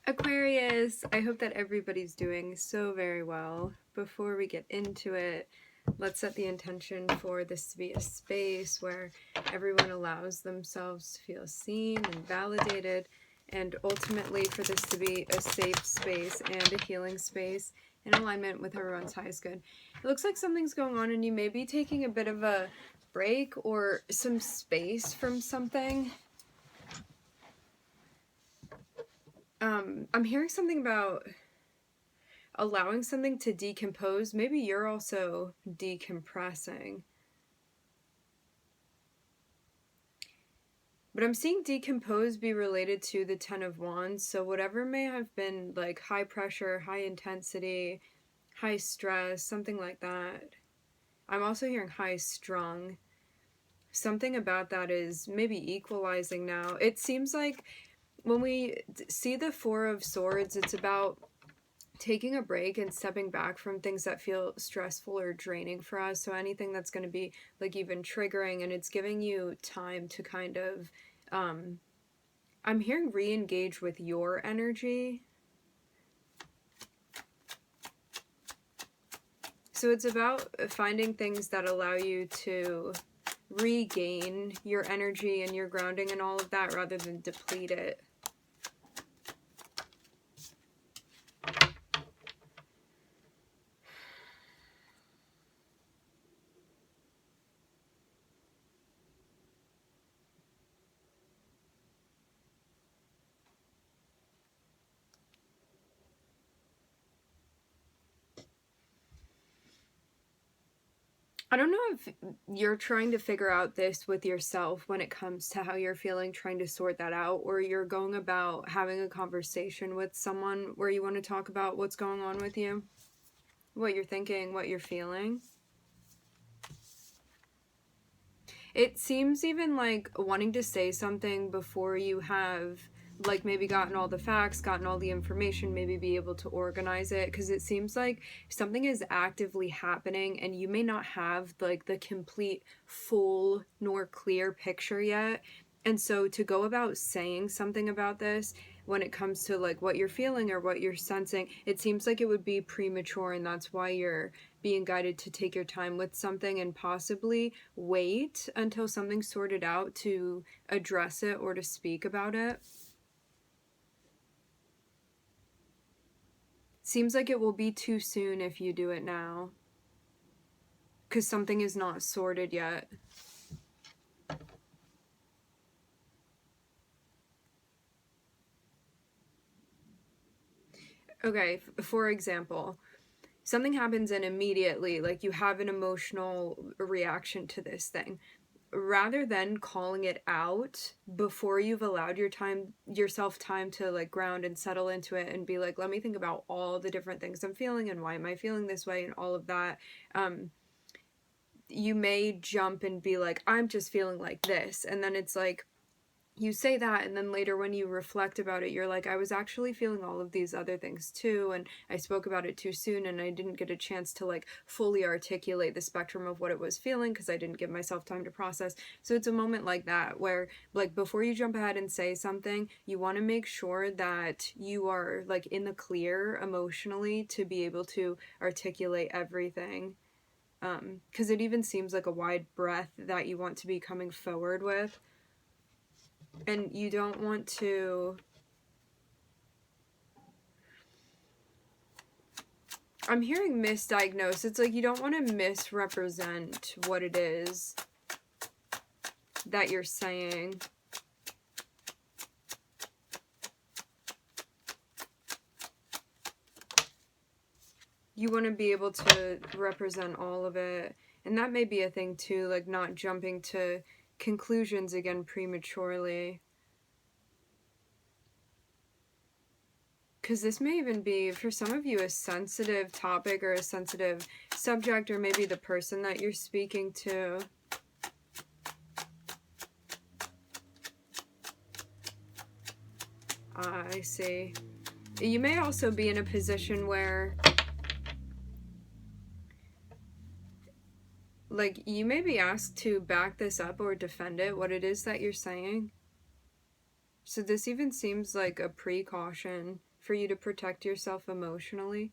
Aquarius, I hope that everybody's doing so very well. Before we get into it, let's set the intention for this to be a space where everyone allows themselves to feel seen and validated, and ultimately for this to be a safe space and a healing space in alignment with everyone's highest good. It looks like something's going on and you may be taking a bit of a break or some space from something. I'm hearing something about allowing something to decompose. Maybe you're also decompressing. But I'm seeing decompose be related to the Ten of Wands. So whatever may have been like high pressure, high intensity, high stress, something like that. I'm also hearing high strung. Something about that is maybe equalizing now. It seems like when we see the Four of Swords, it's about taking a break and stepping back from things that feel stressful or draining for us. So anything that's going to be like even triggering, and it's giving you time to kind of I'm hearing re-engage with your energy. So it's about finding things that allow you to regain your energy and your grounding and all of that rather than deplete it. I don't know if you're trying to figure out this with yourself when it comes to how you're feeling, trying to sort that out, or you're going about having a conversation with someone where you want to talk about what's going on with you, what you're thinking, what you're feeling. It seems even like wanting to say something before you have like maybe gotten all the facts, gotten all the information, maybe be able to organize it, because it seems like something is actively happening and you may not have like the complete full nor clear picture yet. And so to go about saying something about this when it comes to like what you're feeling or what you're sensing, it seems like it would be premature, and that's why you're being guided to take your time with something and possibly wait until something's sorted out to address it or to speak about it. Seems like it will be too soon if you do it now, because something is not sorted yet. Okay, for example, something happens and immediately, like, you have an emotional reaction to this thing. Rather than calling it out before you've allowed yourself time to like ground and settle into it and be like, let me think about all the different things I'm feeling and why am I feeling this way and all of that, you may jump and be like, I'm just feeling like this, and then it's like you say that, and then later when you reflect about it, you're like, I was actually feeling all of these other things too, and I spoke about it too soon, and I didn't get a chance to like fully articulate the spectrum of what it was feeling because I didn't give myself time to process. So it's a moment like that where, like, before you jump ahead and say something, you want to make sure that you are like in the clear emotionally to be able to articulate everything, because it even seems like a wide breath that you want to be coming forward with. And you don't want to, I'm hearing misdiagnose. It's like you don't want to misrepresent what it is that you're saying. You want to be able to represent all of it. And that may be a thing too, like not jumping to conclusions again prematurely. Because this may even be, for some of you, a sensitive topic or a sensitive subject, or maybe the person that you're speaking to. I see. You may also be in a position where, like, you may be asked to back this up or defend it, what it is that you're saying. So this even seems like a precaution for you to protect yourself emotionally.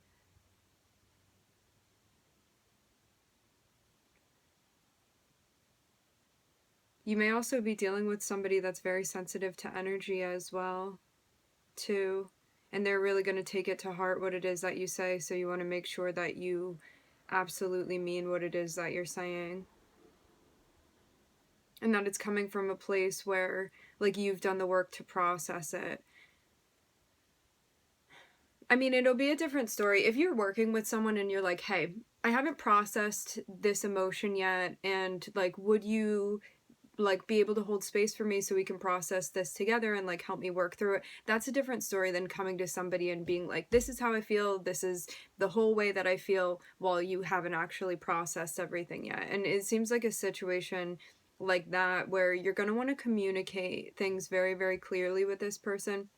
You may also be dealing with somebody that's very sensitive to energy as well, too. And they're really going to take it to heart what it is that you say, so you want to make sure that you absolutely mean what it is that you're saying. And that it's coming from a place where, like, you've done the work to process it. I mean, it'll be a different story if you're working with someone and you're like, hey, I haven't processed this emotion yet, and, like, would you, like, be able to hold space for me so we can process this together and, like, help me work through it? That's a different story than coming to somebody and being like, this is how I feel, this is the whole way that I feel, while you haven't actually processed everything yet. And it seems like a situation like that where you're going to want to communicate things very, very clearly with this person,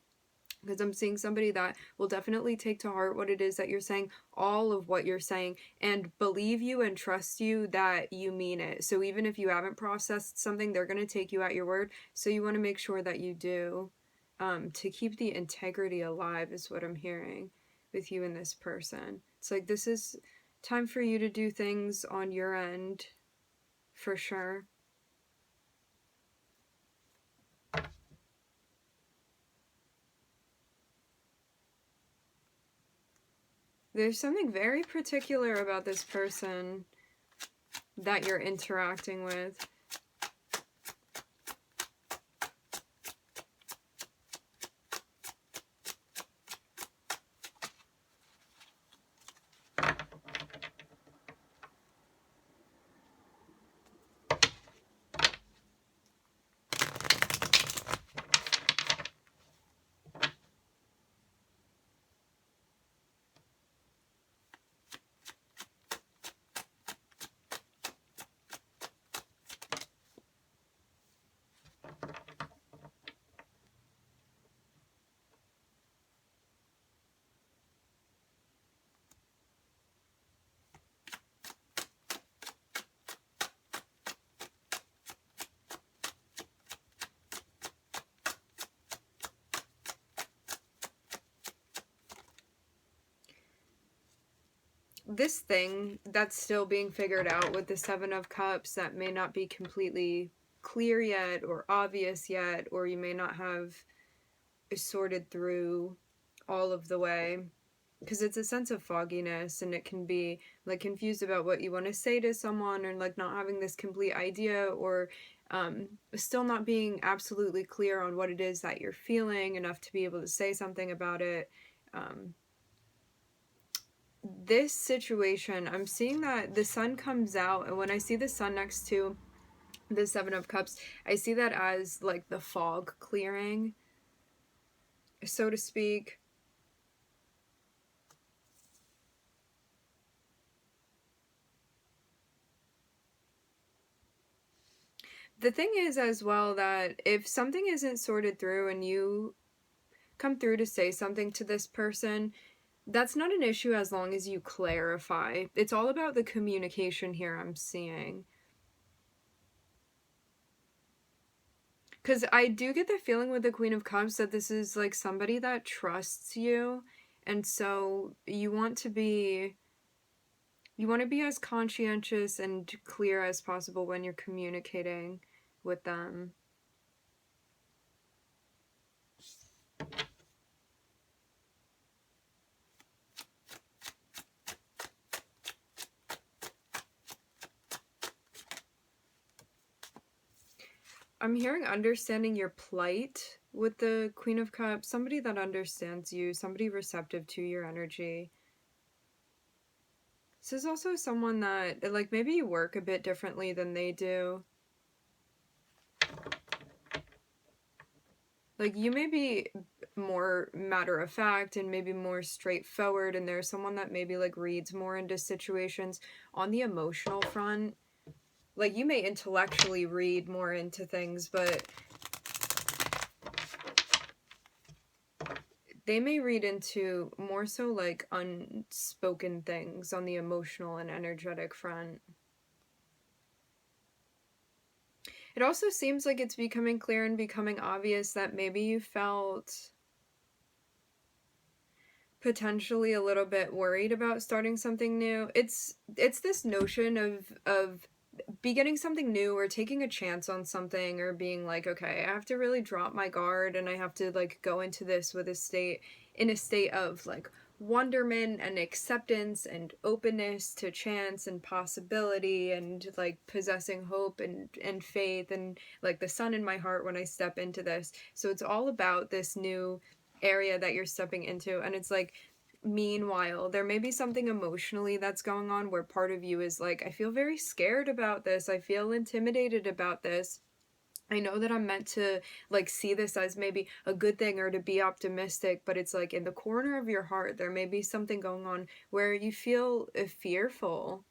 because I'm seeing somebody that will definitely take to heart what it is that you're saying, all of what you're saying, and believe you and trust you that you mean it. So even if you haven't processed something, they're going to take you at your word. So you want to make sure that you do, to keep the integrity alive, is what I'm hearing with you and this person. It's like, this is time for you to do things on your end, for sure. There's something very particular about this person that you're interacting with. This thing that's still being figured out with the Seven of Cups, that may not be completely clear yet or obvious yet, or you may not have sorted through all of the way, because it's a sense of fogginess, and it can be like confused about what you want to say to someone, or like not having this complete idea, or still not being absolutely clear on what it is that you're feeling enough to be able to say something about it. This situation, I'm seeing that the sun comes out, and when I see the sun next to the Seven of Cups, I see that as like the fog clearing, so to speak. The thing is as well that if something isn't sorted through and you come through to say something to this person, that's not an issue as long as you clarify. It's all about the communication here, I'm seeing. Because I do get the feeling with the Queen of Cups that this is like somebody that trusts you, and so you want to be as conscientious and clear as possible when you're communicating with them. I'm hearing understanding your plight with the Queen of Cups. Somebody that understands you, somebody receptive to your energy. This is also someone that, like, maybe you work a bit differently than they do. Like, you may be more matter of fact and maybe more straightforward, and there's someone that maybe, like, reads more into situations on the emotional front. Like, you may intellectually read more into things, but they may read into more so like unspoken things on the emotional and energetic front. It also seems like it's becoming clear and becoming obvious that maybe you felt potentially a little bit worried about starting something new. It's this notion of beginning something new or taking a chance on something, or being like, okay, I have to really drop my guard and I have to like go into this with a state of like wonderment and acceptance and openness to chance and possibility, and like possessing hope and faith and like the sun in my heart when I step into this. So it's all about this new area that you're stepping into. And it's like, meanwhile, there may be something emotionally that's going on where part of you is like, I feel very scared about this, I feel intimidated about this, I know that I'm meant to like see this as maybe a good thing or to be optimistic, but it's like in the corner of your heart there may be something going on where you feel fearful.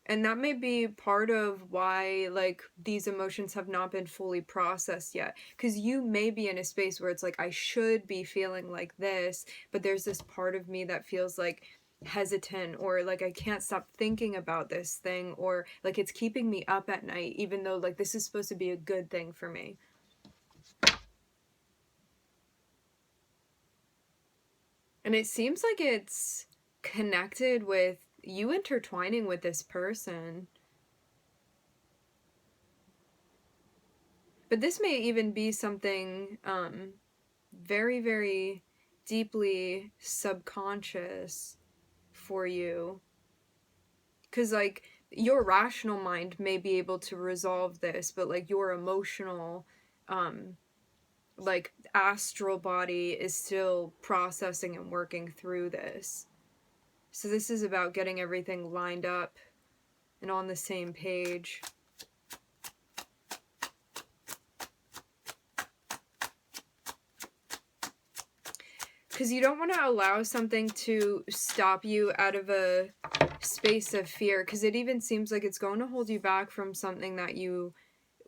And that may be part of why like these emotions have not been fully processed yet, because you may be in a space where it's like, I should be feeling like this, but there's this part of me that feels like hesitant, or like I can't stop thinking about this thing, or like it's keeping me up at night even though like this is supposed to be a good thing for me. And it seems like it's connected with you intertwining with this person. But this may even be something very, very deeply subconscious for you. Because, like, your rational mind may be able to resolve this, but, like, your emotional, like, astral body is still processing and working through this. So this is about getting everything lined up and on the same page. Because you don't want to allow something to stop you out of a space of fear, because it even seems like it's going to hold you back from something that you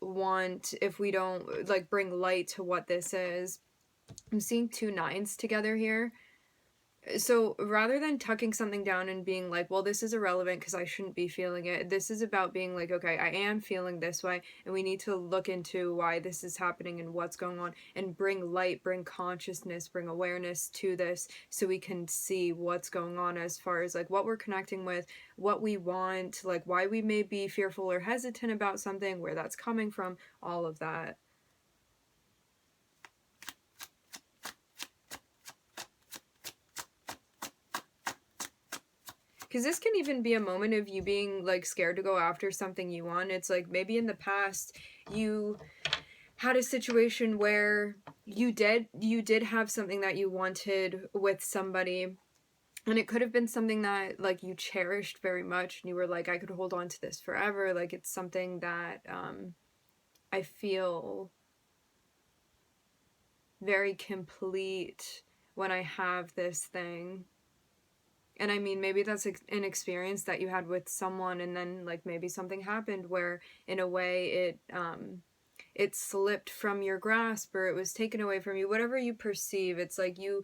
want if we don't like bring light to what this is. I'm seeing 2 9s together here. So rather than tucking something down and being like, well, this is irrelevant because I shouldn't be feeling it, this is about being like, okay, I am feeling this way, and we need to look into why this is happening and what's going on, and bring light, bring consciousness, bring awareness to this, so we can see what's going on as far as like what we're connecting with, what we want, like why we may be fearful or hesitant about something, where that's coming from, all of that. Because this can even be a moment of you being like scared to go after something you want. It's like maybe in the past you had a situation where you did have something that you wanted with somebody, and it could have been something that like you cherished very much, and you were like, I could hold on to this forever, like it's something that I feel very complete when I have this thing. And I mean, maybe that's an experience that you had with someone, and then like maybe something happened where in a way it slipped from your grasp, or it was taken away from you, whatever you perceive. It's like you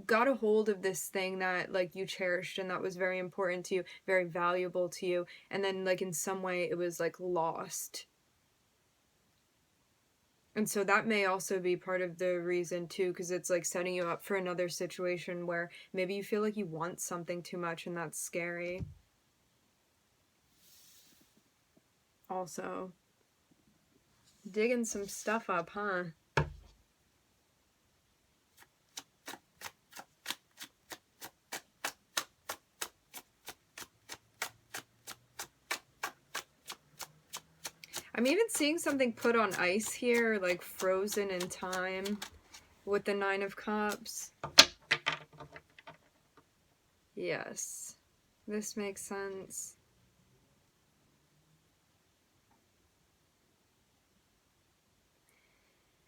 got a hold of this thing that like you cherished and that was very important to you, very valuable to you, and then like in some way it was like lost. And so that may also be part of the reason too, because it's like setting you up for another situation where maybe you feel like you want something too much, and that's scary. Also, digging some stuff up, huh? I'm even seeing something put on ice here, like frozen in time with the 9 of Cups. Yes, this makes sense.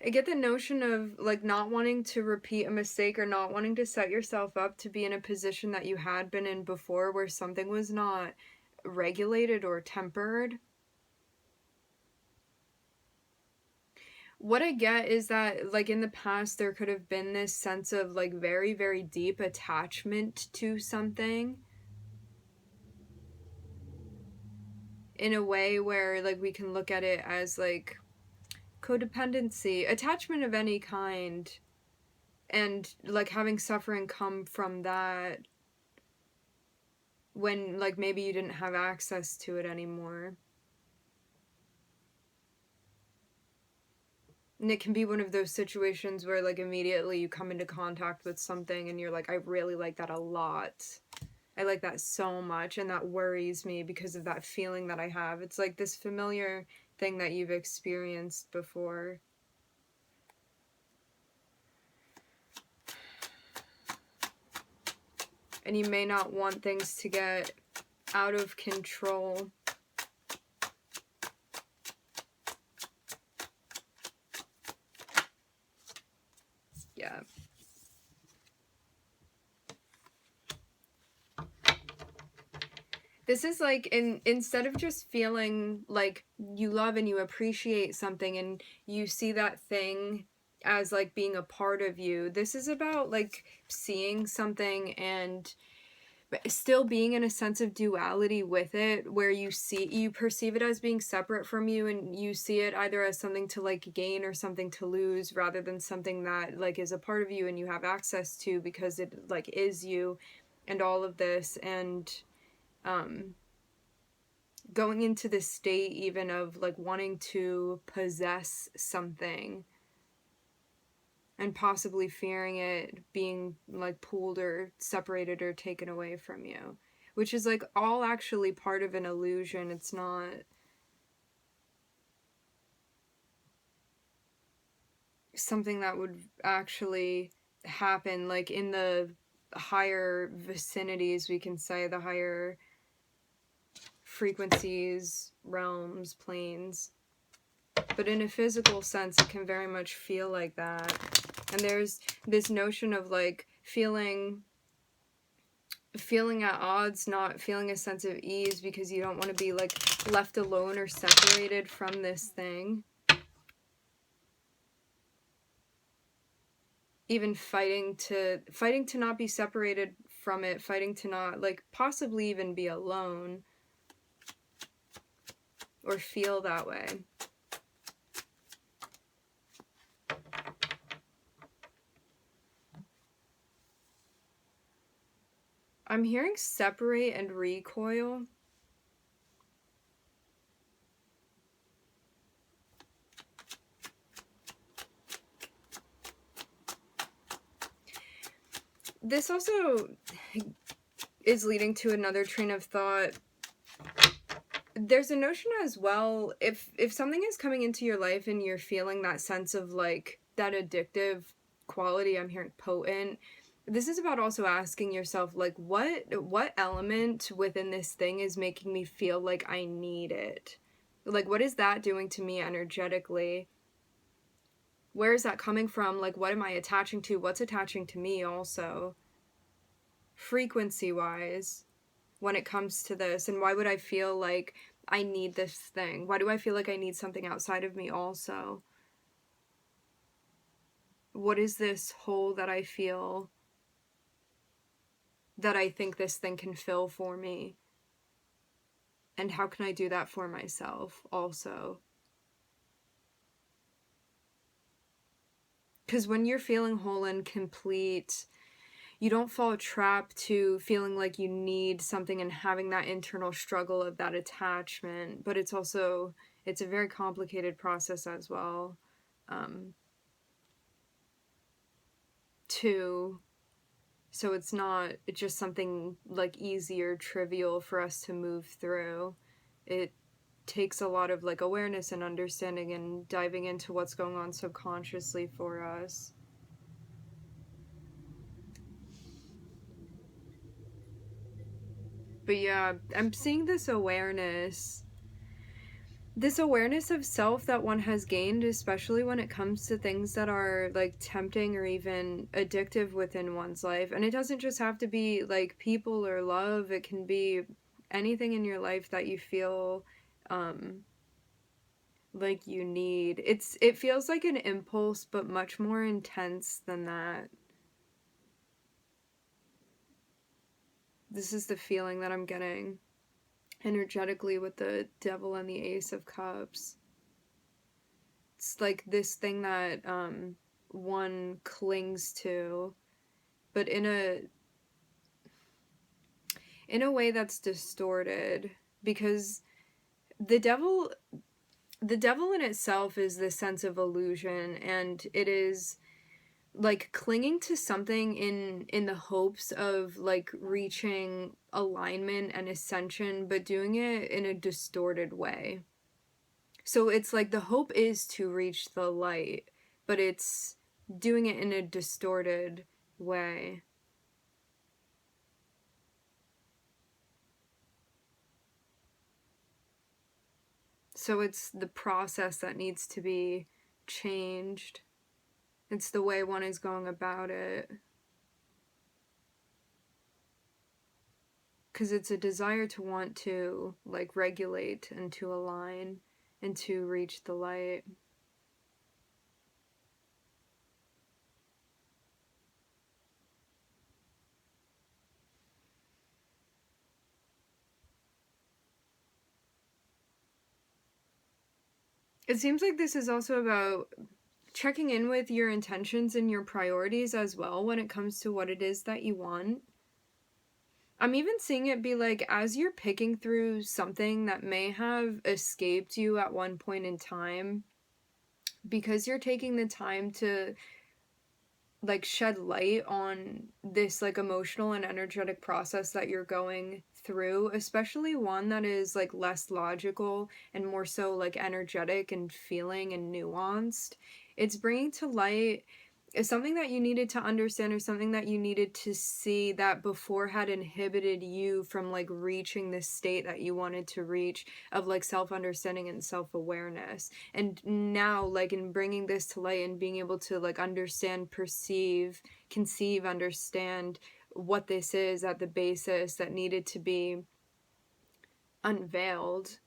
I get the notion of like not wanting to repeat a mistake, or not wanting to set yourself up to be in a position that you had been in before where something was not regulated or tempered. What I get is that like in the past there could have been this sense of like very, very deep attachment to something, in a way where like we can look at it as like codependency, attachment of any kind. and like having suffering come from that when like maybe you didn't have access to it anymore. And it can be one of those situations where like immediately you come into contact with something and you're like, I really like that a lot. I like that so much, and that worries me because of that feeling that I have. It's like this familiar thing that you've experienced before. And you may not want things to get out of control. Yeah. This is like, instead of just feeling like you love and you appreciate something and you see that thing as like being a part of you, this is about like seeing something and still being in a sense of duality with it, where you perceive it as being separate from you, and you see it either as something to like gain or something to lose, rather than something that like is a part of you and you have access to because it like is you, and all of this. And going into this state even of like wanting to possess something and possibly fearing it being like pulled or separated or taken away from you, which is like all actually part of an illusion. It's not something that would actually happen like in the higher vicinities, we can say, the higher frequencies, realms, planes. But in a physical sense, it can very much feel like that. And there's this notion of like feeling at odds, not feeling a sense of ease because you don't want to be like left alone or separated from this thing. Even fighting to not be separated from it, fighting to not like possibly even be alone or feel that way. I'm hearing separate and recoil. This also is leading to another train of thought. There's a notion as well, if something is coming into your life and you're feeling that sense of like that addictive quality, I'm hearing potent, this is about also asking yourself like what element within this thing is making me feel like I need it? Like what is that doing to me energetically? Where is that coming from? Like what am I attaching to? What's attaching to me also? Frequency wise, when it comes to this, and why would I feel like I need this thing? Why do I feel like I need something outside of me also? What is this hole that I feel that I think this thing can fill for me? And how can I do that for myself also? Because when you're feeling whole and complete, you don't fall trap to feeling like you need something and having that internal struggle of that attachment. But it's a very complicated process as well, too. So it's not just something like easy or trivial for us to move through. It takes a lot of like awareness and understanding and diving into what's going on subconsciously for us. But yeah, I'm seeing this awareness of self that one has gained, especially when it comes to things that are like tempting or even addictive within one's life. And it doesn't just have to be like people or love, it can be anything in your life that you feel like you need. It feels like an impulse, but much more intense than that. This is the feeling that I'm getting energetically with the Devil and the Ace of Cups. It's like this thing that one clings to, but in a way that's distorted, because the devil in itself is this sense of illusion, and it is like clinging to something in the hopes of like reaching alignment and ascension, but doing it in a distorted way. So it's like the hope is to reach the light, but it's doing it in a distorted way. So it's the process that needs to be changed. It's the way one is going about it. Because it's a desire to want to like regulate and to align and to reach the light. It seems like this is also about checking in with your intentions and your priorities as well when it comes to what it is that you want. I'm even seeing it be like, as you're picking through something that may have escaped you at one point in time, because you're taking the time to like shed light on this like emotional and energetic process that you're going through, especially one that is like less logical and more so like energetic and feeling and nuanced. It's bringing to light is something that you needed to understand, or something that you needed to see that before had inhibited you from like reaching this state that you wanted to reach of like self-understanding and self-awareness. And now like in bringing this to light and being able to like understand, perceive, conceive, understand what this is at the basis that needed to be unveiled,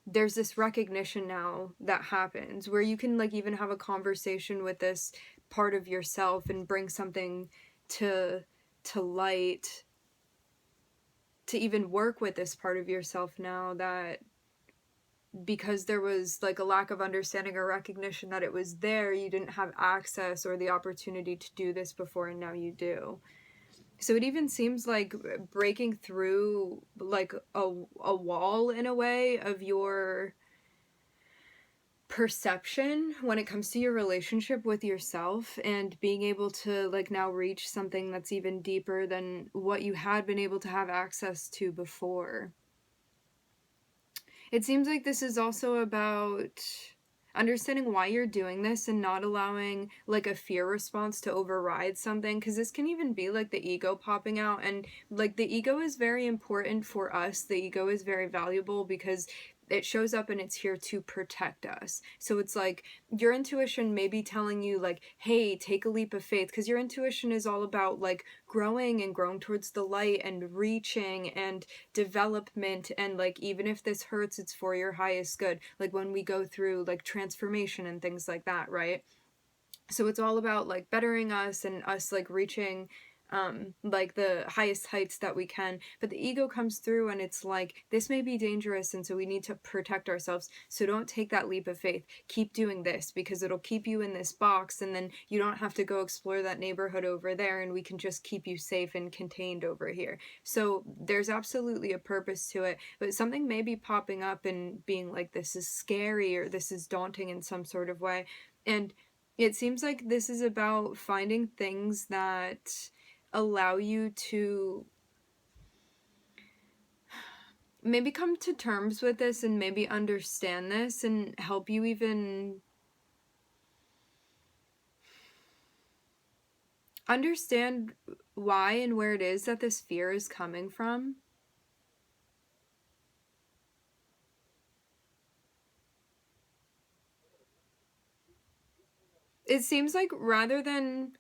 there's this recognition now that happens where you can like even have a conversation with this part of yourself and bring something to light, to even work with this part of yourself now, that because there was like a lack of understanding or recognition that it was there, you didn't have access or the opportunity to do this before, and now you do. So it even seems like breaking through like a wall in a way of your perception when it comes to your relationship with yourself, and being able to like now reach something that's even deeper than what you had been able to have access to before. It seems like this is also about understanding why you're doing this and not allowing like a fear response to override something, because this can even be like the ego popping out. And like the ego is very important for us, the ego is very valuable because it shows up and it's here to protect us. So it's like your intuition may be telling you like, hey, take a leap of faith, because your intuition is all about like growing and growing towards the light and reaching and development, and like even if this hurts, it's for your highest good, like when we go through like transformation and things like that, right? So it's all about like bettering us and us like reaching like the highest heights that we can. But the ego comes through and it's like, this may be dangerous, and so we need to protect ourselves, so don't take that leap of faith, keep doing this because it'll keep you in this box, and then you don't have to go explore that neighborhood over there, and we can just keep you safe and contained over here. So there's absolutely a purpose to it, but something may be popping up and being like, this is scary or this is daunting in some sort of way. And it seems like this is about finding things that allow you to maybe come to terms with this and maybe understand this and help you even understand why and where it is that this fear is coming from. It seems like rather than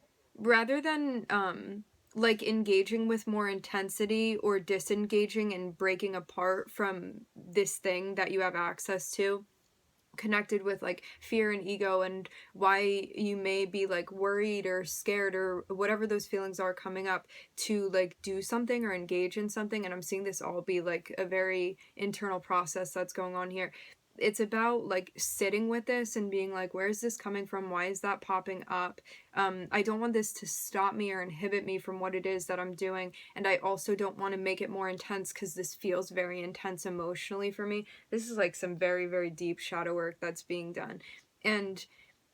like engaging with more intensity or disengaging and breaking apart from this thing that you have access to, connected with like fear and ego and why you may be like worried or scared or whatever those feelings are coming up, to like do something or engage in something. And I'm seeing this all be like a very internal process that's going on here. it's about like sitting with this and being like, where is this coming from? Why is that popping up? I don't want this to stop me or inhibit me from what it is that I'm doing. And I also don't want to make it more intense, because this feels very intense emotionally for me. This is like some very, very deep shadow work that's being done. And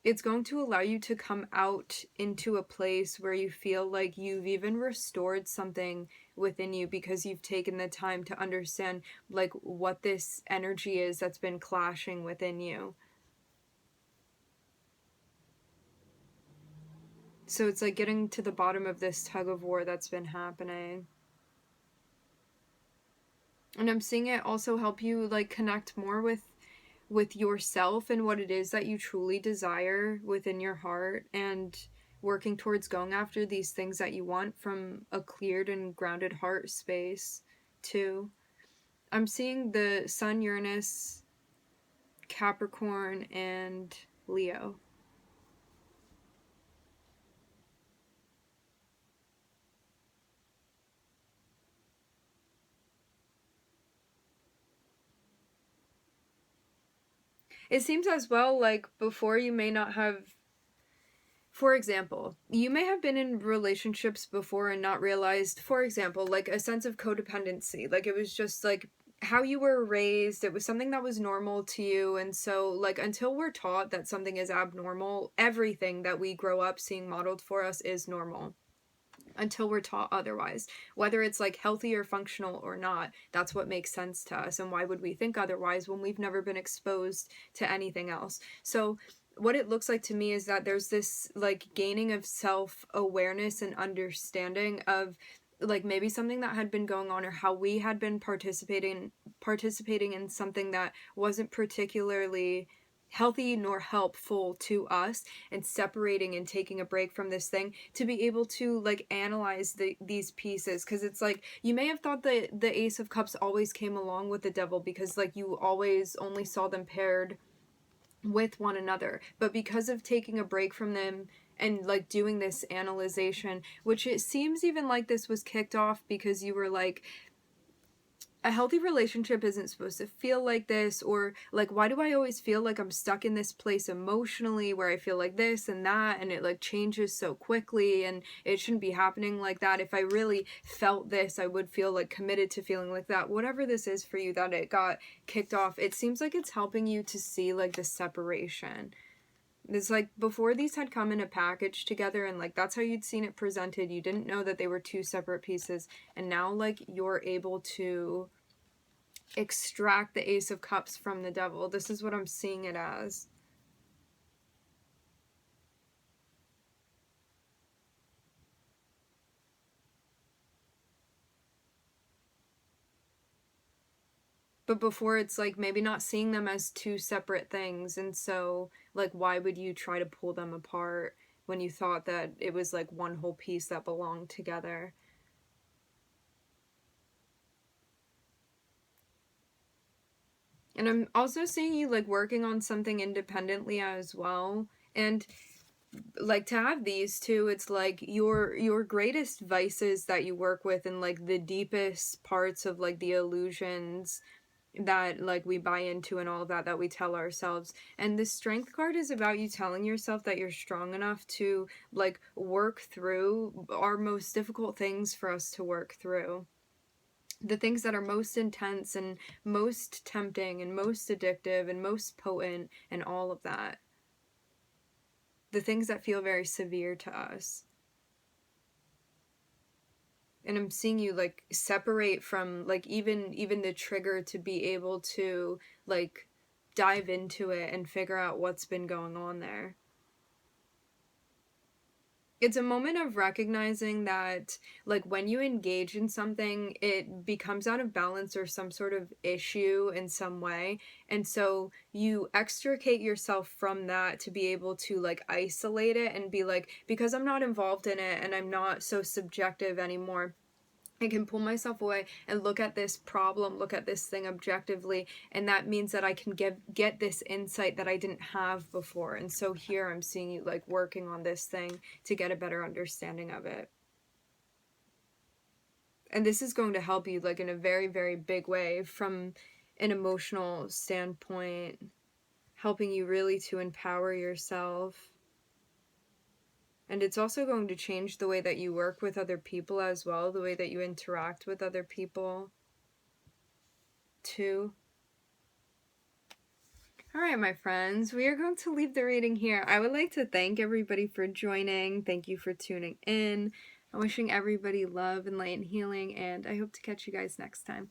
it's going to allow you to come out into a place where you feel like you've even restored something within you, because you've taken the time to understand like what this energy is that's been clashing within you. So it's like getting to the bottom of this tug of war that's been happening. And I'm seeing it also help you like connect more with yourself and what it is that you truly desire within your heart, and working towards going after these things that you want from a cleared and grounded heart space too. I'm seeing the Sun, Uranus, Capricorn, and Leo. It seems as well like before you may not have, for example, you may have been in relationships before and not realized, for example, like a sense of codependency. Like it was just like how you were raised, it was something that was normal to you. And so, like, until we're taught that something is abnormal, everything that we grow up seeing modeled for us is normal. Until we're taught otherwise, whether it's like healthy or functional or not, that's what makes sense to us. And why would we think otherwise when we've never been exposed to anything else? So what it looks like to me is that there's this like gaining of self-awareness and understanding of like maybe something that had been going on, or how we had been participating in something that wasn't particularly healthy nor helpful to us, and separating and taking a break from this thing to be able to like analyze these pieces. Because it's like you may have thought that the Ace of Cups always came along with the Devil, because like you always only saw them paired with one another, but because of taking a break from them and like doing this analyzation, which it seems even like this was kicked off because you were like, a healthy relationship isn't supposed to feel like this, or like, why do I always feel like I'm stuck in this place emotionally where I feel like this and that, and it like changes so quickly, and it shouldn't be happening like that. If I really felt this, I would feel like committed to feeling like that. Whatever this is for you that it got kicked off, it seems like it's helping you to see like the separation. It's like before these had come in a package together, and like that's how you'd seen it presented. You didn't know that they were two separate pieces, and now like you're able to extract the Ace of Cups from the Devil. This is what I'm seeing it as. But before, it's like maybe not seeing them as two separate things, and so like why would you try to pull them apart when you thought that it was like one whole piece that belonged together? And I'm also seeing you like working on something independently as well. And like to have these two, it's like your greatest vices that you work with, and like the deepest parts of like the illusions that like we buy into and all of that we tell ourselves. And the Strength card is about you telling yourself that you're strong enough to like work through our most difficult things for us to work through, the things that are most intense and most tempting and most addictive and most potent and all of that, the things that feel very severe to us. And I'm seeing you like separate from like even the trigger to be able to like dive into it and figure out what's been going on there. It's a moment of recognizing that like when you engage in something, it becomes out of balance or some sort of issue in some way, and so you extricate yourself from that to be able to like isolate it and be like, because I'm not involved in it and I'm not so subjective anymore, I can pull myself away and look at this problem, look at this thing objectively, and that means that I can get this insight that I didn't have before. And so here I'm seeing you like working on this thing to get a better understanding of it. And this is going to help you like in a very, very big way from an emotional standpoint, helping you really to empower yourself. And it's also going to change the way that you work with other people as well, the way that you interact with other people too. Alright, my friends, we are going to leave the reading here. I would like to thank everybody for joining. Thank you for tuning in. I'm wishing everybody love and light and healing, and I hope to catch you guys next time.